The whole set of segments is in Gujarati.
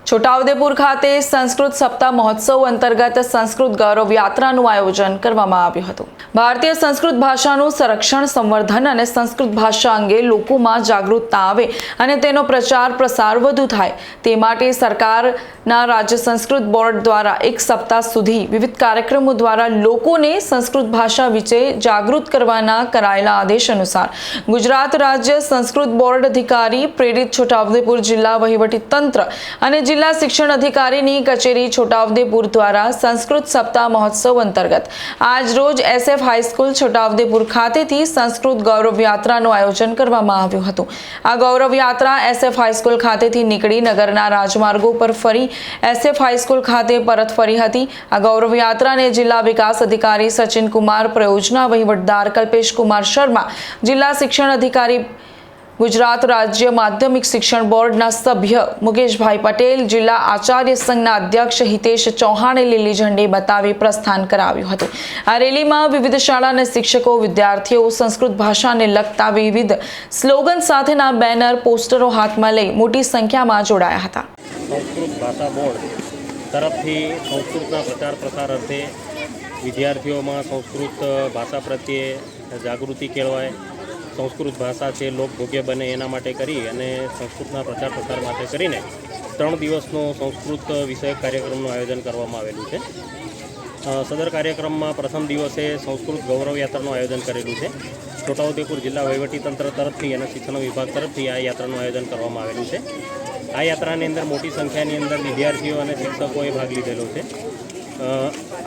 છોટાઉદેપુર ખાતે સંસ્કૃત સપ્તાહ મહોત્સવ અંતર્ગત સંસ્કૃત ગૌરવ યાત્રાનું આયોજન કરવામાં આવ્યું હતું। ભારતીય સંસ્કૃત ભાષાનું સંરક્ષણ, સંવર્ધન અને સંસ્કૃત ભાષા અંગે લોકોમાં જાગૃતતા આવે અને તેનો પ્રચાર પ્રસાર વધુ થાય તે માટે સરકારના રાજ્ય સંસ્કૃત બોર્ડ દ્વારા એક સપ્તાહ સુધી વિવિધ કાર્યક્રમો દ્વારા લોકોને સંસ્કૃત ભાષા વિશે જાગૃત કરવાના કરાયેલા આદેશ અનુસાર ગુજરાત રાજ્ય સંસ્કૃત બોર્ડ અધિકારી પ્રેરિત છોટાઉદેપુર જિલ્લા વહીવટી તંત્ર અને જિલ્લા શિક્ષણ અધિકારીની કચેરી છોટાઉદેપુર દ્વારા સંસ્કૃત સપ્તાહ મહોત્સવ અંતર્ગત આજ રોજ SF હાઈસ્કૂલ છોટાઉદેપુર ખાતેથી સંસ્કૃત ગૌરવ યાત્રાનું આયોજન કરવામાં આવ્યું હતું। આ ગૌરવ યાત્રા SF હાઈસ્કૂલ ખાતેથી નીકળી નગરના રાજમાર્ગો પર ફરી SF હાઈસ્કૂલ ખાતે પરત ફરી હતી। આ ગૌરવ યાત્રાને જિલ્લા વિકાસ અધિકારી સચિન કુમાર, પ્રયોજના વહીવટદાર કલ્પેશ કુમાર શર્મા, જિલ્લા શિક્ષણ અધિકારી ગુજરાત રાજ્ય માધ્યમિક શિક્ષણ બોર્ડના સભ્ય મુકેશભાઈ પટેલ, જિલ્લા આચાર્ય સંઘના અધ્યક્ષ હિતેશ ચૌહાણે લીલી ઝંડી બતાવી પ્રસ્થાન કરાવ્યું હતું। આ રેલીમાં વિવિધ શાળાના શિક્ષકો, વિદ્યાર્થીઓ સંસ્કૃત ભાષાને લગતા વિવિધ સ્લોગન સાથેના બેનર, પોસ્ટરો હાથમાં લઈ મોટી સંખ્યામાં જોડાયા હતા। સંસ્કૃત ભાષા બોર્ડ તરફથી સંસ્કૃતના પ્રચાર પ્રસાર અર્થે વિદ્યાર્થીઓમાં સંસ્કૃત ભાષા પ્રત્યે જાગૃતિ કેળવાય, संस्कृत भाषा है लोकभोग्य बने एना माटे करी अने संस्कृतना प्रचार प्रसार माटे करीने 3 दिवसनो संस्कृत विषयक कार्यक्रमનું आयोजन કરવામાં આવેલું છે। सदर कार्यक्रम में प्रथम दिवसे संस्कृत गौरव यात्राનું आयोजन करेલું છે। छोटाउदेपुर जिल्ला वहीवटीतंत्र तरफथी अने शिक्षण विभाग तरफथी आ यात्राનું आयोजन કરવામાં આવેલું છે। आ यात्राની અંદર મોટી સંખ્યાની અંદર વિદ્યાર્થીઓ અને શિક્ષકોએ ભાગ લીધેલો છે।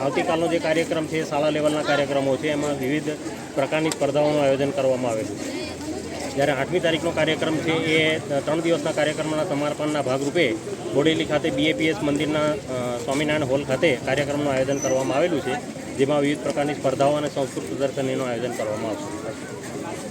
આવતીકાલનો જે કાર્યક્રમ છે શાળા લેવલના કાર્યક્રમો છે, એમાં વિવિધ પ્રકારની સ્પર્ધાઓનું આયોજન કરવામાં આવેલું છે। જ્યારે 8મી તારીખનો કાર્યક્રમ છે એ 3 દિવસના કાર્યક્રમના સમાપનના ભાગરૂપે બોડેલી ખાતે BAPS મંદિરના સ્વામિનારાયણ હોલ ખાતે કાર્યક્રમનું આયોજન કરવામાં આવેલું છે, જેમાં વિવિધ પ્રકારની સ્પર્ધાઓ અને સંસ્કૃત પ્રદર્શનીનું આયોજન કરવામાં આવશે।